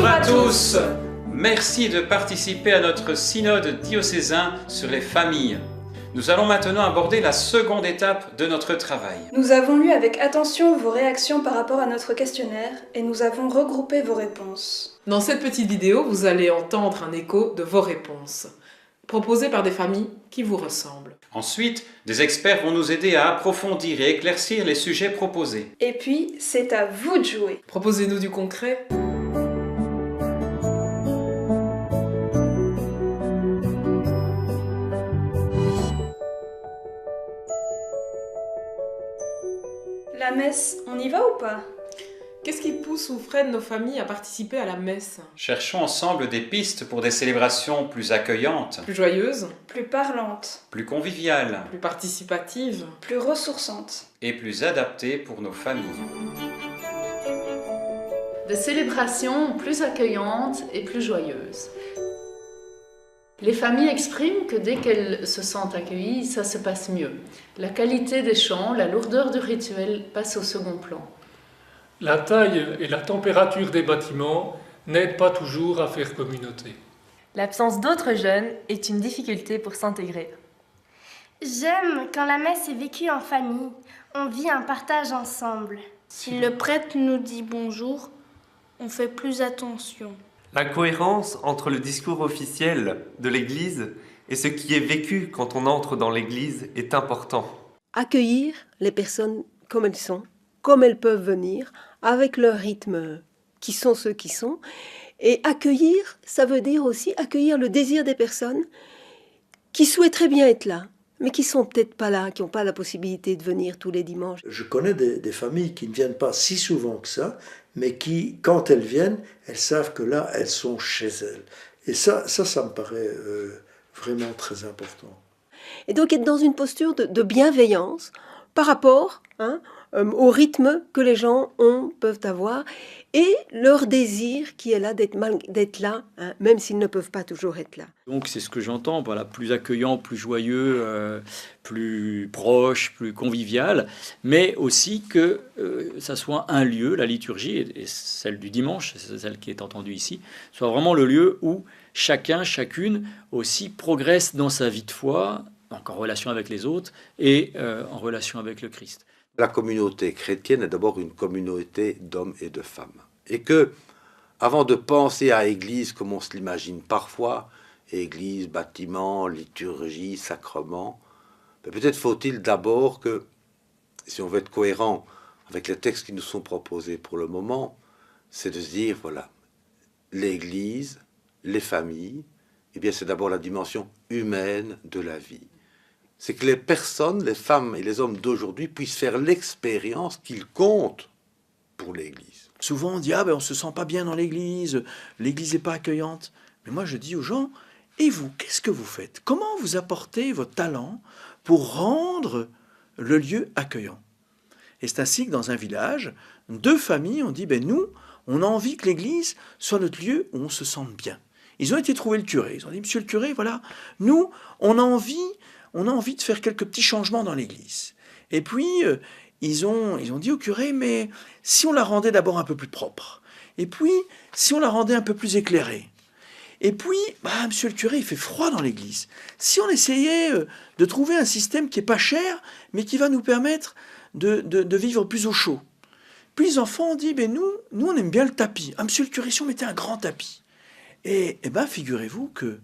Bonjour à tous. Merci de participer à notre synode diocésain sur les familles. Nous allons maintenant aborder la seconde étape de notre travail. Nous avons lu avec attention vos réactions par rapport à notre questionnaire et nous avons regroupé vos réponses. Dans cette petite vidéo, vous allez entendre un écho de vos réponses, proposées par des familles qui vous ressemblent. Ensuite, des experts vont nous aider à approfondir et éclaircir les sujets proposés. Et puis, c'est à vous de jouer. Proposez-nous du concret. La messe, on y va ou pas? Qu'est-ce qui pousse ou freine nos familles à participer à la messe? Cherchons ensemble des pistes pour des célébrations plus accueillantes, Plus joyeuse, Plus parlante, plus conviviales plus participative. plus ressourçante. et plus adaptées pour nos familles. Des célébrations plus accueillantes et plus joyeuses. Les familles expriment que dès qu'elles se sentent accueillies, ça se passe mieux. La qualité des chants, la lourdeur du rituel passent au second plan. La taille et la température des bâtiments n'aident pas toujours à faire communauté. L'absence d'autres jeunes est une difficulté pour s'intégrer. J'aime quand la messe est vécue en famille. On vit un partage ensemble. Si le prêtre nous dit bonjour, on fait plus attention. La cohérence entre le discours officiel de l'Église et ce qui est vécu quand on entre dans l'Église est important. Accueillir les personnes comme elles sont, comme elles peuvent venir, avec leur rythme qui sont ceux qui sont. Et accueillir, ça veut dire aussi accueillir le désir des personnes qui souhaiteraient bien être là, mais qui sont peut-être pas là, qui n'ont pas la possibilité de venir tous les dimanches. Je connais des familles qui ne viennent pas si souvent que ça, mais qui, quand elles viennent, elles savent que là, elles sont chez elles. Et ça me paraît vraiment très important. Et donc être dans une posture de bienveillance par rapport au rythme que les gens peuvent avoir, et leur désir qui est là d'être là, même s'ils ne peuvent pas toujours être là. Donc c'est ce que j'entends, voilà, plus accueillant, plus joyeux, plus proche, plus convivial, mais aussi que ça soit un lieu, la liturgie, et celle du dimanche, c'est celle qui est entendue ici, soit vraiment le lieu où chacun, chacune aussi progresse dans sa vie de foi, donc en relation avec les autres et en relation avec le Christ. La communauté chrétienne est d'abord une communauté d'hommes et de femmes. Et que, avant de penser à Église comme on se l'imagine parfois, Église, bâtiment, liturgie, sacrement, peut-être faut-il d'abord que, si on veut être cohérent avec les textes qui nous sont proposés pour le moment, c'est de se dire, voilà, l'Église, les familles, eh bien c'est d'abord la dimension humaine de la vie. C'est que les personnes, les femmes et les hommes d'aujourd'hui puissent faire l'expérience qu'ils comptent pour l'Église. Souvent on dit « Ah ben on se sent pas bien dans l'Église, l'Église n'est pas accueillante ». Mais moi je dis aux gens « Et vous, qu'est-ce que vous faites? Comment vous apportez votre talent pour rendre le lieu accueillant ?» Et c'est ainsi que dans un village, 2 familles ont dit « Ben nous, on a envie que l'Église soit notre lieu où on se sente bien ». Ils ont été trouver le curé, ils ont dit « Monsieur le curé, voilà, nous, on a envie de faire quelques petits changements dans l'église. » Et puis, ils ont dit au curé, mais si on la rendait d'abord un peu plus propre, et puis, si on la rendait un peu plus éclairée, et puis, monsieur le curé, il fait froid dans l'église. Si on essayait de trouver un système qui est pas cher, mais qui va nous permettre de vivre plus au chaud. Puis les enfants ont dit, nous, on aime bien le tapis. Ah, monsieur le curé, si on mettait un grand tapis. Et figurez-vous que,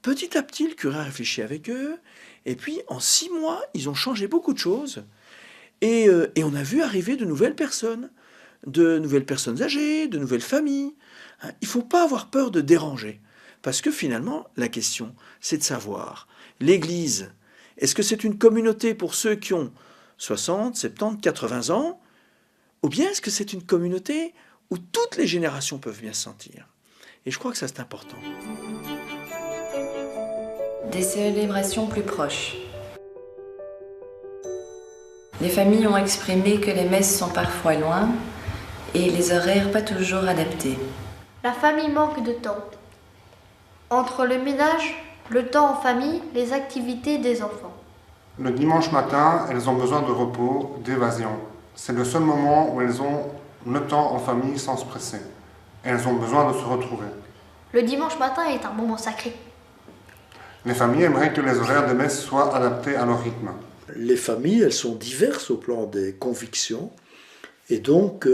petit à petit, le curé a réfléchi avec eux, et puis en 6 mois, ils ont changé beaucoup de choses, et on a vu arriver de nouvelles personnes âgées, de nouvelles familles. Il ne faut pas avoir peur de déranger, parce que finalement, la question, c'est de savoir, l'Église, est-ce que c'est une communauté pour ceux qui ont 60, 70, 80 ans, ou bien est-ce que c'est une communauté où toutes les générations peuvent bien se sentir? Et je crois que ça, c'est important. Des célébrations plus proches. Les familles ont exprimé que les messes sont parfois loin et les horaires pas toujours adaptés. La famille manque de temps. Entre le ménage, le temps en famille, les activités des enfants. Le dimanche matin, elles ont besoin de repos, d'évasion. C'est le seul moment où elles ont le temps en famille sans se presser. et elles ont besoin de se retrouver. Le dimanche matin est un moment sacré. Les familles aimeraient que les horaires de messe soient adaptés à leur rythme. Les familles, elles sont diverses au plan des convictions. Et donc,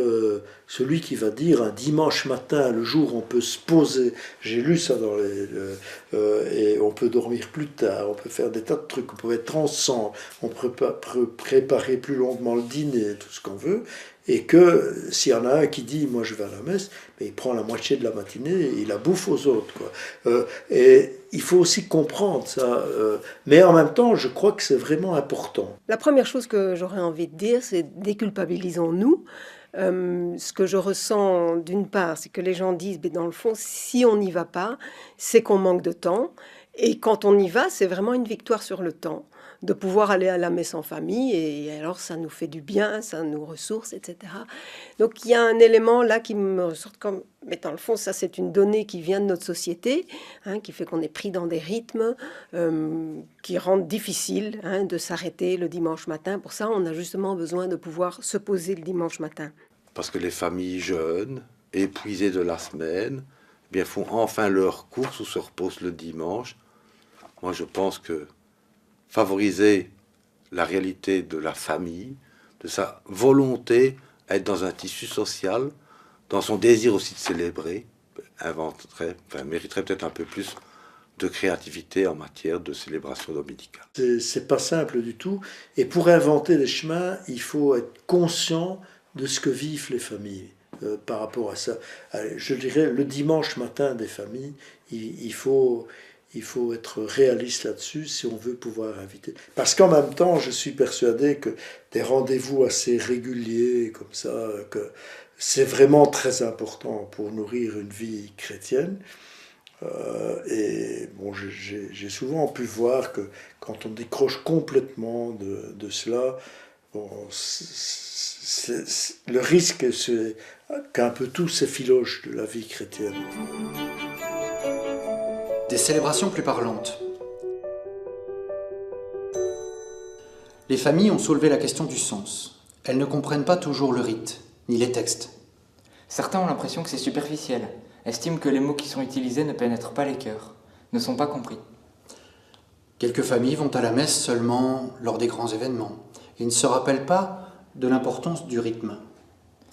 celui qui va dire un dimanche matin, le jour où on peut se poser, j'ai lu ça dans et on peut dormir plus tard, on peut faire des tas de trucs, on peut être ensemble, on peut préparer plus longuement le dîner, tout ce qu'on veut, et que s'il y en a un qui dit « moi je vais à la messe », mais il prend la moitié de la matinée et il la bouffe aux autres, quoi. Et il faut aussi comprendre ça, mais en même temps, je crois que c'est vraiment important. La première chose que j'aurais envie de dire, c'est déculpabilisons-nous. Ce que je ressens d'une part, c'est que les gens disent, mais dans le fond, si on n'y va pas, c'est qu'on manque de temps. Et quand on y va, c'est vraiment une victoire sur le temps, de pouvoir aller à la messe en famille, et alors ça nous fait du bien, ça nous ressource, etc. Donc il y a un élément là qui me ressort comme, mais dans le fond, ça c'est une donnée qui vient de notre société, hein, qui fait qu'on est pris dans des rythmes qui rendent difficile de s'arrêter le dimanche matin. Pour ça, on a justement besoin de pouvoir se poser le dimanche matin. Parce que les familles jeunes, épuisées de la semaine, eh bien, font enfin leur course ou se reposent le dimanche. Moi, je pense que favoriser la réalité de la famille, de sa volonté à être dans un tissu social, dans son désir aussi de célébrer, mériterait peut-être un peu plus de créativité en matière de célébration dominicale. C'est pas simple du tout. Et pour inventer des chemins, il faut être conscient de ce que vivent les familles par rapport à ça. Allez, je dirais, le dimanche matin des familles, il faut être réaliste là-dessus si on veut pouvoir inviter. Parce qu'en même temps, je suis persuadé que des rendez-vous assez réguliers comme ça, que c'est vraiment très important pour nourrir une vie chrétienne. Et bon, j'ai souvent pu voir que quand on décroche complètement de cela, bon, le risque, c'est qu'un peu tout s'effiloche de la vie chrétienne. Des célébrations plus parlantes. Les familles ont soulevé la question du sens. Elles ne comprennent pas toujours le rite, ni les textes. Certains ont l'impression que c'est superficiel, estiment que les mots qui sont utilisés ne pénètrent pas les cœurs, ne sont pas compris. Quelques familles vont à la messe seulement lors des grands événements et ne se rappellent pas de l'importance du rythme.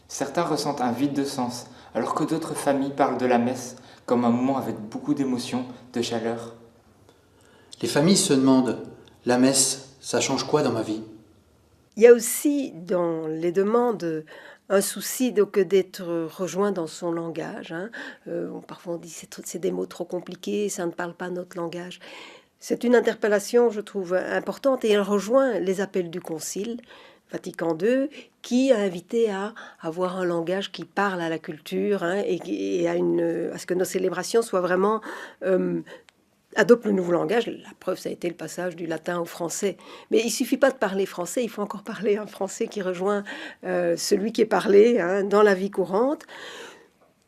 Certains ressentent un vide de sens, alors que d'autres familles parlent de la messe comme un moment avec beaucoup d'émotion, de chaleur. Les familles se demandent, la messe, ça change quoi dans ma vie ? Il y a aussi dans les demandes un souci donc d'être rejoint dans son langage. Parfois on dit c'est des mots trop compliqués, ça ne parle pas notre langage. C'est une interpellation, je trouve, importante, et elle rejoint les appels du Concile Vatican II, qui a invité à avoir un langage qui parle à la culture et à ce que nos célébrations soient vraiment adoptent le nouveau langage. La preuve, ça a été le passage du latin au français. Mais il suffit pas de parler français, il faut encore parler un français qui rejoint celui qui est parlé dans la vie courante.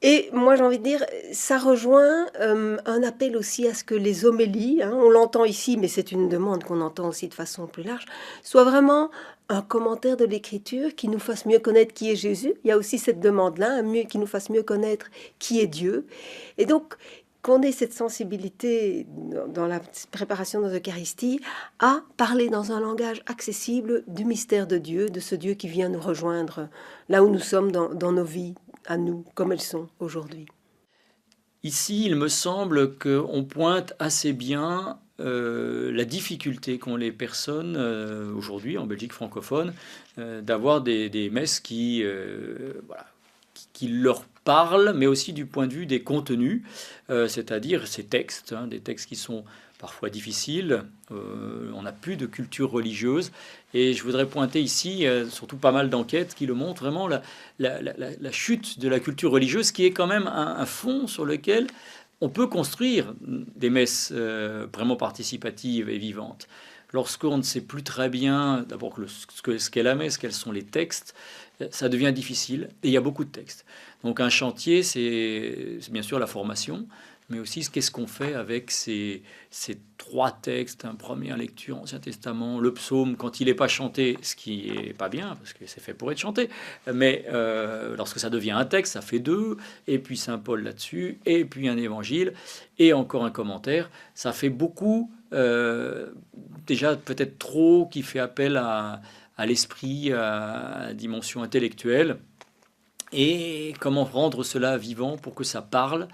Et moi, j'ai envie de dire, ça rejoint un appel aussi à ce que les homélies, on l'entend ici, mais c'est une demande qu'on entend aussi de façon plus large, soient vraiment un commentaire de l'Écriture qui nous fasse mieux connaître qui est Jésus. Il y a aussi cette demande-là, qui nous fasse mieux connaître qui est Dieu. Et donc, qu'on ait cette sensibilité dans la préparation de l'Eucharistie à parler dans un langage accessible du mystère de Dieu, de ce Dieu qui vient nous rejoindre là où nous sommes dans nos vies, à nous, comme elles sont aujourd'hui. Ici, il me semble qu'on pointe assez bien la difficulté qu'ont les personnes aujourd'hui en Belgique francophone d'avoir des messes qui leur parlent, mais aussi du point de vue des contenus, c'est-à-dire ces textes, des textes qui sont parfois difficiles. On n'a plus de culture religieuse. Et je voudrais pointer ici, surtout pas mal d'enquêtes qui le montrent, vraiment la chute de la culture religieuse, qui est quand même un fond sur lequel on peut construire des messes vraiment participatives et vivantes. Lorsqu'on ne sait plus très bien, d'abord, ce qu'est la messe, quels sont les textes, ça devient difficile. Et il y a beaucoup de textes. Donc un chantier, c'est bien sûr la formation. mais aussi qu'est-ce qu'on fait avec ces 3 textes, première lecture, Ancien Testament, le psaume, quand il n'est pas chanté, ce qui est pas bien, parce que c'est fait pour être chanté, mais lorsque ça devient un texte, ça fait 2, et puis Saint Paul là-dessus, et puis un évangile, et encore un commentaire, ça fait beaucoup, déjà peut-être trop, qui fait appel à l'esprit, à la dimension intellectuelle, et comment rendre cela vivant pour que ça parle.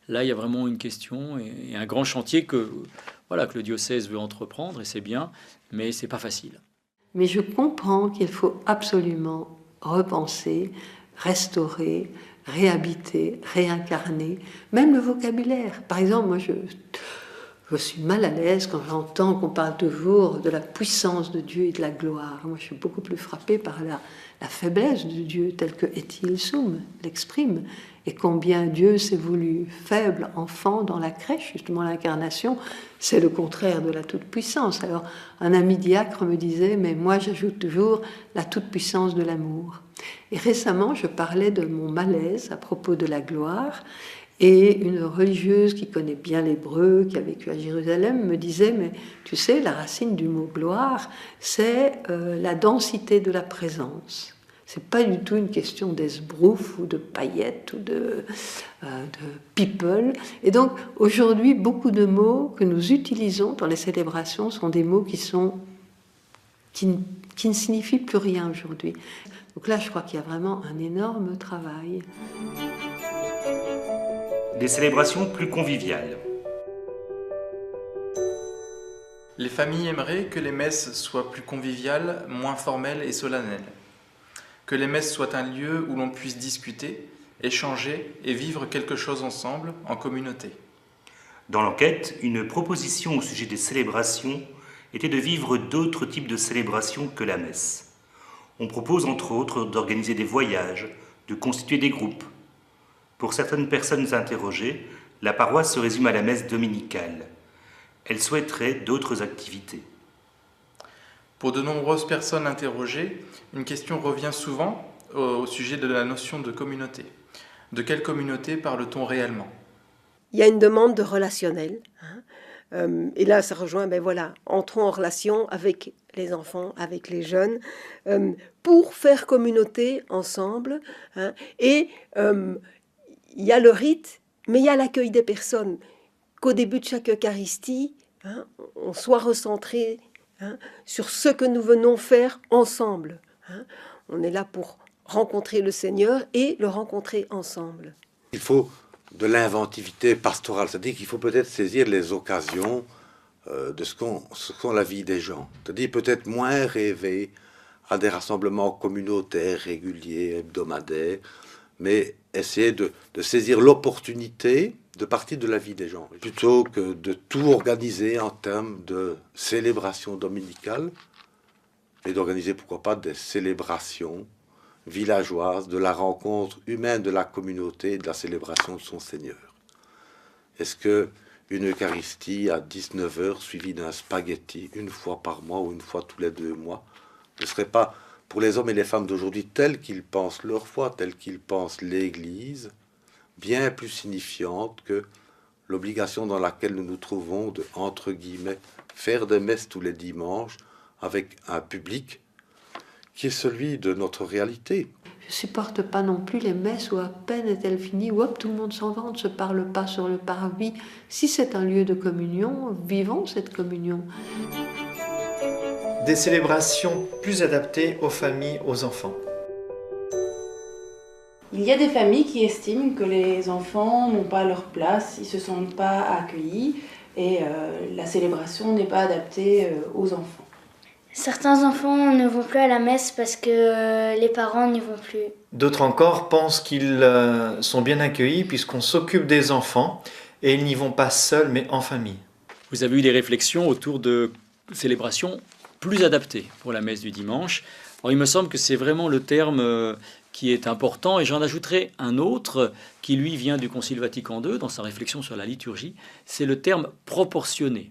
Là, il y a vraiment une question et un grand chantier que le diocèse veut entreprendre, et c'est bien, mais c'est pas facile. Mais je comprends qu'il faut absolument repenser, restaurer, réhabiter, réincarner, même le vocabulaire. Par exemple, moi, je suis mal à l'aise quand j'entends qu'on parle toujours de la puissance de Dieu et de la gloire. Moi, je suis beaucoup plus frappée par la faiblesse de Dieu, telle que Etienne Soum l'exprime, et combien Dieu s'est voulu faible, enfant, dans la crèche. Justement, l'incarnation, c'est le contraire de la toute-puissance. Alors, un ami diacre me disait, mais moi, j'ajoute toujours la toute-puissance de l'amour. Et récemment, je parlais de mon malaise à propos de la gloire, et une religieuse qui connaît bien l'hébreu, qui a vécu à Jérusalem, me disait, mais tu sais, la racine du mot gloire, c'est la densité de la présence. C'est pas du tout une question d'esbrouf ou de paillettes ou de people. Et donc, aujourd'hui, beaucoup de mots que nous utilisons dans les célébrations sont des mots qui ne signifient plus rien aujourd'hui. Donc là, je crois qu'il y a vraiment un énorme travail. Des célébrations plus conviviales. Les familles aimeraient que les messes soient plus conviviales, moins formelles et solennelles. Que les messes soient un lieu où l'on puisse discuter, échanger et vivre quelque chose ensemble, en communauté. Dans l'enquête, une proposition au sujet des célébrations était de vivre d'autres types de célébrations que la messe. On propose entre autres d'organiser des voyages, de constituer des groupes. Pour certaines personnes interrogées, la paroisse se résume à la messe dominicale. Elles souhaiteraient d'autres activités. Pour de nombreuses personnes interrogées, une question revient souvent au sujet de la notion de communauté. De quelle communauté parle-t-on réellement ? Il y a une demande de relationnel. Et là, ça rejoint, entrons en relation avec les enfants, avec les jeunes, pour faire communauté ensemble. Et il y a le rite, mais il y a l'accueil des personnes. Qu'au début de chaque Eucharistie, on soit recentré sur ce que nous venons faire ensemble. On est là pour rencontrer le Seigneur et le rencontrer ensemble. Il faut de l'inventivité pastorale, c'est-à-dire qu'il faut peut-être saisir les occasions de ce qu'ont la vie des gens. C'est-à-dire peut-être moins rêver à des rassemblements communautaires, réguliers, hebdomadaires, mais essayer de saisir l'opportunité de partie de la vie des gens, plutôt que de tout organiser en termes de célébration dominicale, et d'organiser, pourquoi pas, des célébrations villageoises, de la rencontre humaine de la communauté et de la célébration de son Seigneur. Est-ce que une Eucharistie à 19h suivie d'un spaghetti une fois par mois ou une fois tous les 2 mois ne serait pas, pour les hommes et les femmes d'aujourd'hui, tels qu'ils pensent leur foi, tels qu'ils pensent l'Église, bien plus signifiante que l'obligation dans laquelle nous nous trouvons de, entre guillemets, faire des messes tous les dimanches avec un public qui est celui de notre réalité. Je ne supporte pas non plus les messes où à peine est-elle finie, hop, tout le monde s'en va, on ne se parle pas sur le parvis. Si c'est un lieu de communion, vivons cette communion. Des célébrations plus adaptées aux familles, aux enfants. Il y a des familles qui estiment que les enfants n'ont pas leur place, ils ne se sentent pas accueillis et la célébration n'est pas adaptée aux enfants. Certains enfants ne vont plus à la messe parce que les parents n'y vont plus. D'autres encore pensent qu'ils sont bien accueillis puisqu'on s'occupe des enfants et ils n'y vont pas seuls mais en famille. Vous avez eu des réflexions autour de célébrations plus adaptées pour la messe du dimanche. Alors, il me semble que c'est vraiment le terme qui est important, et j'en ajouterai un autre qui, lui, vient du Concile Vatican II, dans sa réflexion sur la liturgie, c'est le terme proportionné.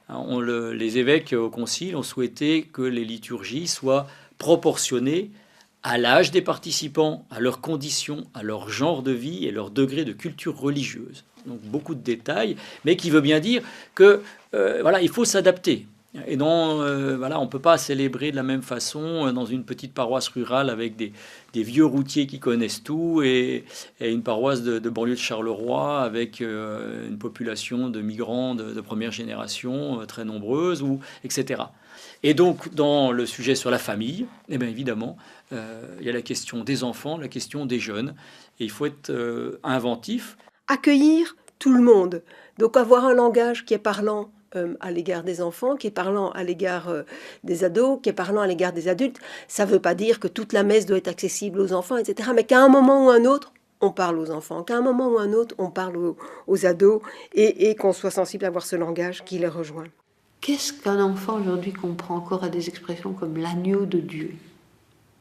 Les évêques au Concile ont souhaité que les liturgies soient proportionnées à l'âge des participants, à leurs conditions, à leur genre de vie et leur degré de culture religieuse. Donc beaucoup de détails, mais qui veut bien dire que voilà, il faut s'adapter. Et donc, voilà, on ne peut pas célébrer de la même façon dans une petite paroisse rurale avec des vieux routiers qui connaissent tout et une paroisse de banlieue de Charleroi avec une population de migrants de première génération très nombreuse, etc. Et donc, dans le sujet sur la famille, eh bien, évidemment, il y a la question des enfants, la question des jeunes. Et il faut être inventif. Accueillir tout le monde. Donc avoir un langage qui est parlant à l'égard des enfants, qui est parlant à l'égard des ados, qui est parlant à l'égard des adultes. Ça ne veut pas dire que toute la messe doit être accessible aux enfants, etc. Mais qu'à un moment ou un autre, on parle aux enfants, qu'à un moment ou un autre, on parle aux ados et qu'on soit sensible à avoir ce langage qui les rejoint. Qu'est-ce qu'un enfant aujourd'hui comprend encore à des expressions comme l'agneau de Dieu?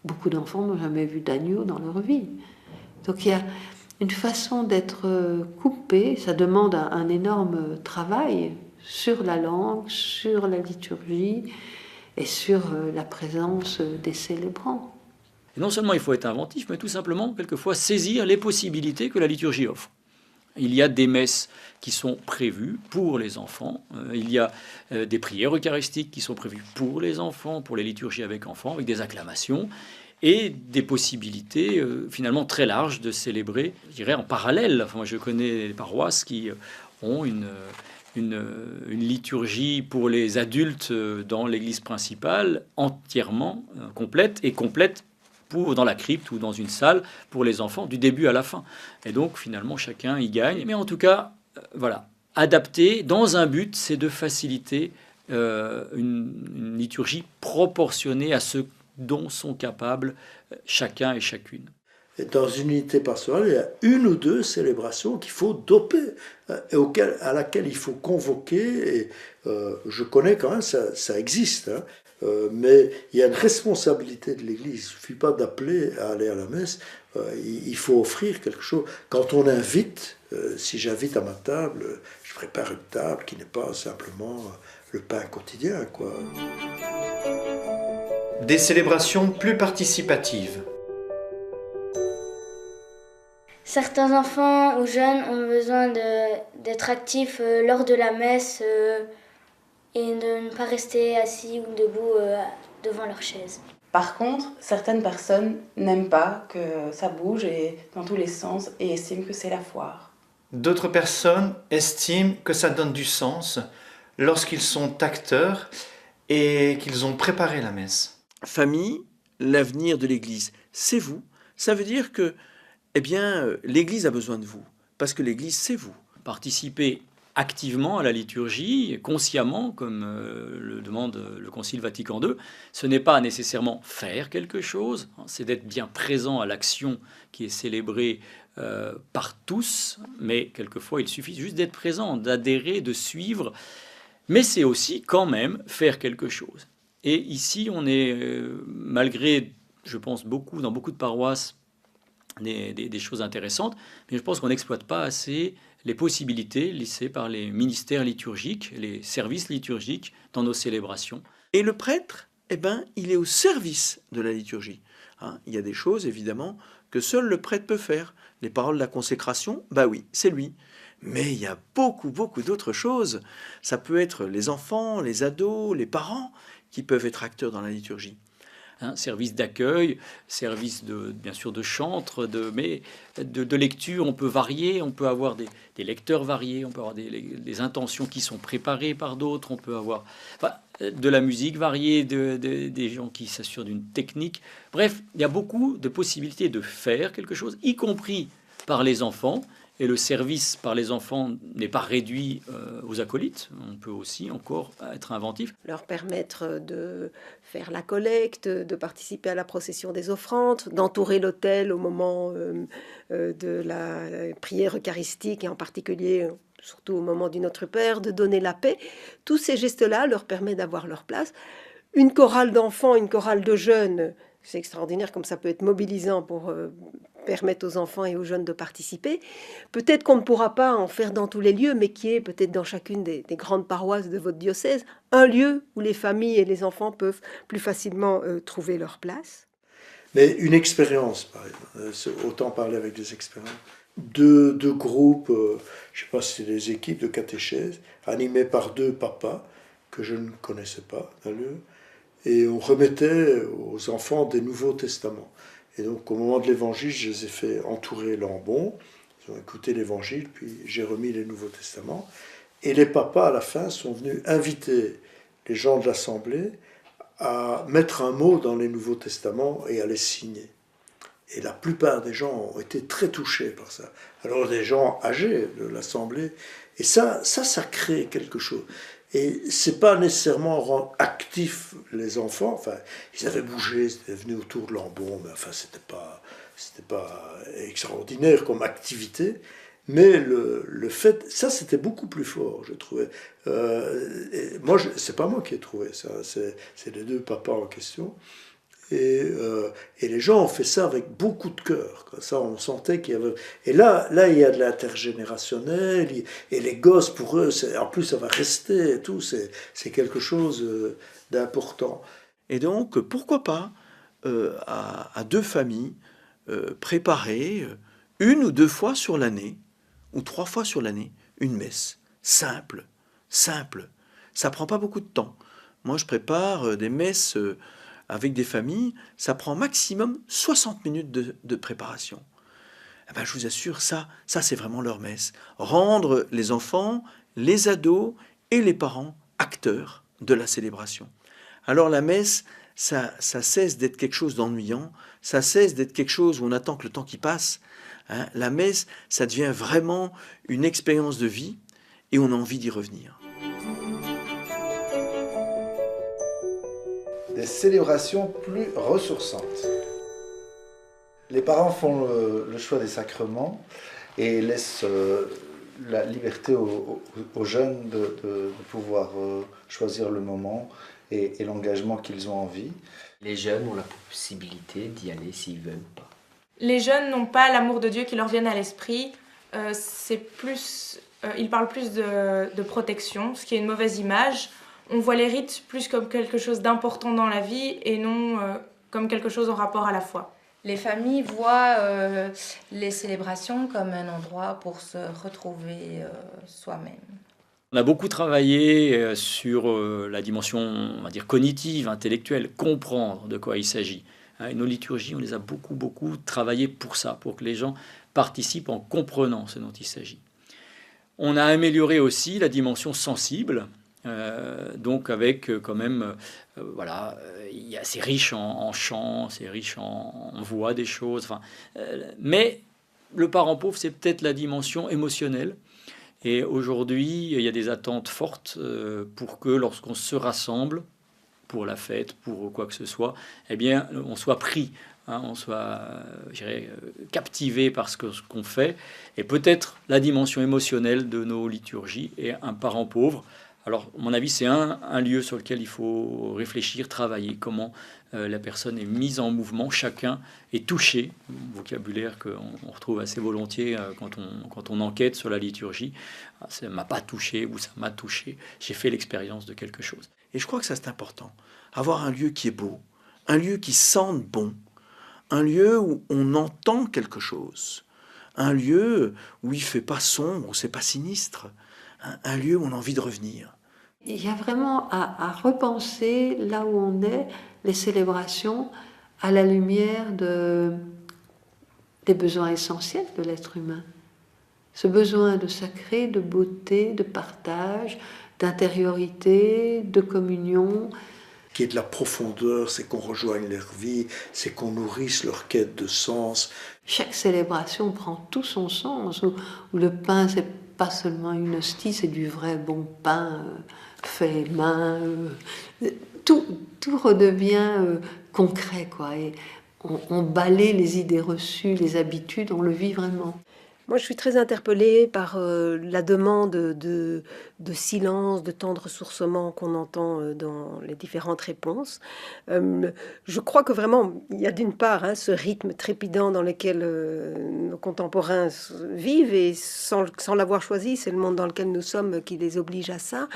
Beaucoup d'enfants n'ont jamais vu d'agneau dans leur vie. Donc il y a une façon d'être coupé, ça demande un énorme travail sur la langue, sur la liturgie et sur la présence des célébrants. Et non seulement il faut être inventif, mais tout simplement, quelquefois, saisir les possibilités que la liturgie offre. Il y a des messes qui sont prévues pour les enfants. Il y a des prières eucharistiques qui sont prévues pour les enfants, pour les liturgies avec enfants, avec des acclamations et des possibilités finalement très larges de célébrer, je dirais, en parallèle. Enfin, moi, je connais des paroisses qui ont une liturgie pour les adultes dans l'église principale entièrement complète et complète dans la crypte ou dans une salle pour les enfants du début à la fin. Et donc finalement chacun y gagne. Mais en tout cas, voilà, adapter dans un but, c'est de faciliter une liturgie proportionnée à ce dont sont capables chacun et chacune. Et dans une unité pastorale, il y a une ou deux célébrations qu'il faut doper, à laquelle il faut convoquer. Et, je connais quand même, ça existe. Hein. Mais il y a une responsabilité de l'Église. Il ne suffit pas d'appeler à aller à la messe. Il faut offrir quelque chose. Quand on invite, si j'invite à ma table, je prépare une table qui n'est pas simplement le pain quotidien, quoi. Des célébrations plus participatives. Certains enfants ou jeunes ont besoin d'être actifs lors de la messe et de ne pas rester assis ou debout devant leur chaise. Par contre, certaines personnes n'aiment pas que ça bouge et dans tous les sens et estiment que c'est la foire. D'autres personnes estiment que ça donne du sens lorsqu'ils sont acteurs et qu'ils ont préparé la messe. Famille, l'avenir de l'Église, c'est vous. Ça veut dire que l'Église a besoin de vous, parce que l'Église, c'est vous. Participer activement à la liturgie, consciemment, comme le demande le Concile Vatican II, ce n'est pas nécessairement faire quelque chose, c'est d'être bien présent à l'action qui est célébrée par tous, mais quelquefois il suffit juste d'être présent, d'adhérer, de suivre, mais c'est aussi quand même faire quelque chose. Et ici, on est, malgré, je pense, dans beaucoup de paroisses, des choses intéressantes, mais je pense qu'on n'exploite pas assez les possibilités laissées par les ministères liturgiques, les services liturgiques dans nos célébrations. Et le prêtre, il est au service de la liturgie. Il y a des choses, évidemment, que seul le prêtre peut faire. Les paroles de la consécration, oui, c'est lui. Mais il y a beaucoup d'autres choses. Ça peut être les enfants, les ados, les parents qui peuvent être acteurs dans la liturgie. Service d'accueil, service bien sûr de chantre, mais de lecture, on peut varier, on peut avoir des lecteurs variés, on peut avoir des intentions qui sont préparées par d'autres, on peut avoir de la musique variée, des gens qui s'assurent d'une technique. Bref, il y a beaucoup de possibilités de faire quelque chose, y compris par les enfants. Et le service par les enfants n'est pas réduit aux acolytes. On peut aussi encore être inventif. Leur permettre de faire la collecte, de participer à la procession des offrandes, d'entourer l'autel au moment de la prière eucharistique, et en particulier, surtout au moment du Notre Père, de donner la paix. Tous ces gestes-là leur permettent d'avoir leur place. Une chorale d'enfants, une chorale de jeunes, c'est extraordinaire comme ça peut être mobilisant pour permettre aux enfants et aux jeunes de participer. Peut-être qu'on ne pourra pas en faire dans tous les lieux, mais qui est peut-être dans chacune des grandes paroisses de votre diocèse, un lieu où les familles et les enfants peuvent plus facilement trouver leur place. Mais une expérience, par exemple, autant parler avec des expériences. Deux groupes, je ne sais pas si c'est des équipes de catéchèse, animées par 2 papas que je ne connaissais pas d'ailleurs, et on remettait aux enfants des Nouveaux Testaments. Et donc au moment de l'évangile, je les ai fait entourer l'ambon, ils ont écouté l'évangile, puis j'ai remis les Nouveaux Testaments. Et les papas, à la fin, sont venus inviter les gens de l'Assemblée à mettre un mot dans les Nouveaux Testaments et à les signer. Et la plupart des gens ont été très touchés par ça. Alors des gens âgés de l'Assemblée. Et ça crée quelque chose. Et c'est pas nécessairement rendre actifs les enfants. Enfin, ils avaient bougé, ils étaient venus autour de l'ambon, mais enfin, c'était pas extraordinaire comme activité. Mais le fait, ça c'était beaucoup plus fort, je trouvais. Moi, c'est pas moi qui ai trouvé ça, c'est les 2 papas en question. Et les gens ont fait ça avec beaucoup de cœur. Ça, on sentait qu'il y avait. Et là, il y a de l'intergénérationnel. Et les gosses, pour eux, en plus, ça va rester et tout. C'est quelque chose d'important. Et donc, pourquoi pas à 2 familles préparer 1 ou 2 fois sur l'année, ou 3 fois sur l'année, une messe simple. Ça prend pas beaucoup de temps. Moi, je prépare des messes avec des familles, ça prend maximum 60 minutes de préparation. Eh ben, je vous assure, ça c'est vraiment leur messe. Rendre les enfants, les ados et les parents acteurs de la célébration. Alors la messe, ça cesse d'être quelque chose d'ennuyant, ça cesse d'être quelque chose où on attend que le temps qui passe. Hein. La messe, ça devient vraiment une expérience de vie et on a envie d'y revenir. Des célébrations plus ressourçantes. Les parents font le choix des sacrements et laissent la liberté aux jeunes de pouvoir choisir le moment et l'engagement qu'ils ont envie. Les jeunes ont la possibilité d'y aller s'ils veulent ou pas. Les jeunes n'ont pas l'amour de Dieu qui leur vienne à l'esprit. Ils parlent plus de protection, ce qui est une mauvaise image. On voit les rites plus comme quelque chose d'important dans la vie et non comme quelque chose en rapport à la foi. Les familles voient les célébrations comme un endroit pour se retrouver soi-même. On a beaucoup travaillé sur la dimension, on va dire, cognitive, intellectuelle, comprendre de quoi il s'agit. Et nos liturgies, on les a beaucoup travaillées pour ça, pour que les gens participent en comprenant ce dont il s'agit. On a amélioré aussi la dimension sensible, donc avec quand même, c'est riche en chants, c'est riche on voit des choses, mais le parent pauvre, c'est peut-être la dimension émotionnelle. Et aujourd'hui, il y a des attentes fortes pour que lorsqu'on se rassemble, pour la fête, pour quoi que ce soit, eh bien, on soit pris, on soit, captivé par ce qu'on fait. Et peut-être la dimension émotionnelle de nos liturgies et un parent pauvre. Alors, à mon avis, c'est un lieu sur lequel il faut réfléchir, travailler, comment la personne est mise en mouvement, chacun est touché, vocabulaire qu'on retrouve assez volontiers quand on enquête sur la liturgie. Ça ne m'a pas touché ou ça m'a touché, j'ai fait l'expérience de quelque chose. Et je crois que ça c'est important, avoir un lieu qui est beau, un lieu qui sente bon, un lieu où on entend quelque chose, un lieu où il ne fait pas sombre, où c'est pas sinistre, un lieu où on a envie de revenir. Il y a vraiment à repenser là où on est, les célébrations, à la lumière des besoins essentiels de l'être humain. Ce besoin de sacré, de beauté, de partage, d'intériorité, de communion. Qui est de la profondeur, c'est qu'on rejoigne leur vie, c'est qu'on nourrisse leur quête de sens. Chaque célébration prend tout son sens, où le pain, c'est pas seulement une hostie, c'est du vrai bon pain fait main. Tout redevient concret, quoi. Et on balaie les idées reçues, les habitudes, on le vit vraiment. Moi, je suis très interpellée par la demande de silence, de temps de ressourcement qu'on entend dans les différentes réponses. Je crois que vraiment, il y a d'une part ce rythme trépidant dans lequel nos contemporains vivent, et sans l'avoir choisi, c'est le monde dans lequel nous sommes qui les oblige à ça.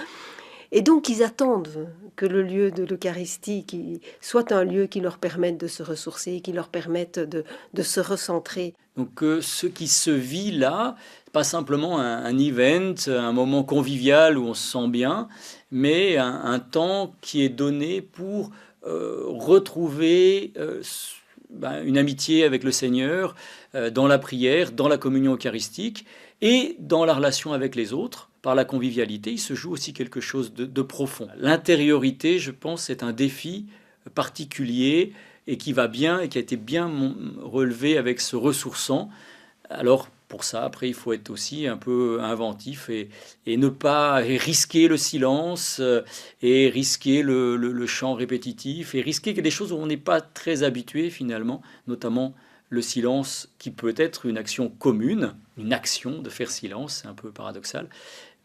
Et donc ils attendent que le lieu de l'Eucharistie soit un lieu qui leur permette de se ressourcer, qui leur permette de se recentrer. Donc ce qui se vit là, pas simplement un event, un moment convivial où on se sent bien, mais un temps qui est donné pour retrouver une amitié avec le Seigneur dans la prière, dans la communion eucharistique et dans la relation avec les autres. Par la convivialité, il se joue aussi quelque chose de profond. L'intériorité, je pense, c'est un défi particulier et qui va bien et qui a été bien relevé avec ce ressourçant. Alors, pour ça, après, il faut être aussi un peu inventif et ne pas risquer le silence et risquer le chant répétitif et risquer des choses où on n'est pas très habitué finalement, notamment le silence qui peut être une action commune, une action de faire silence, c'est un peu paradoxal,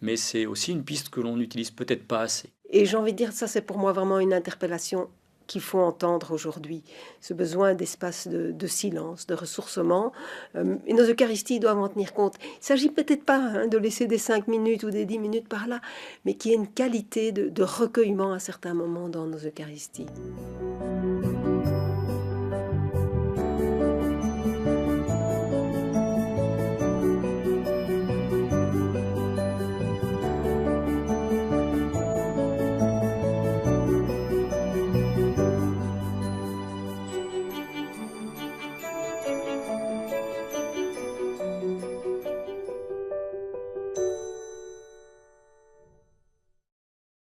mais c'est aussi une piste que l'on n'utilise peut-être pas assez. Et j'ai envie de dire, ça c'est pour moi vraiment une interpellation qu'il faut entendre aujourd'hui, ce besoin d'espace de silence, de ressourcement. Et nos Eucharisties doivent en tenir compte. Il ne s'agit peut-être pas de laisser des 5 minutes ou des 10 minutes par là, mais qu'il y ait une qualité de recueillement à certains moments dans nos Eucharisties.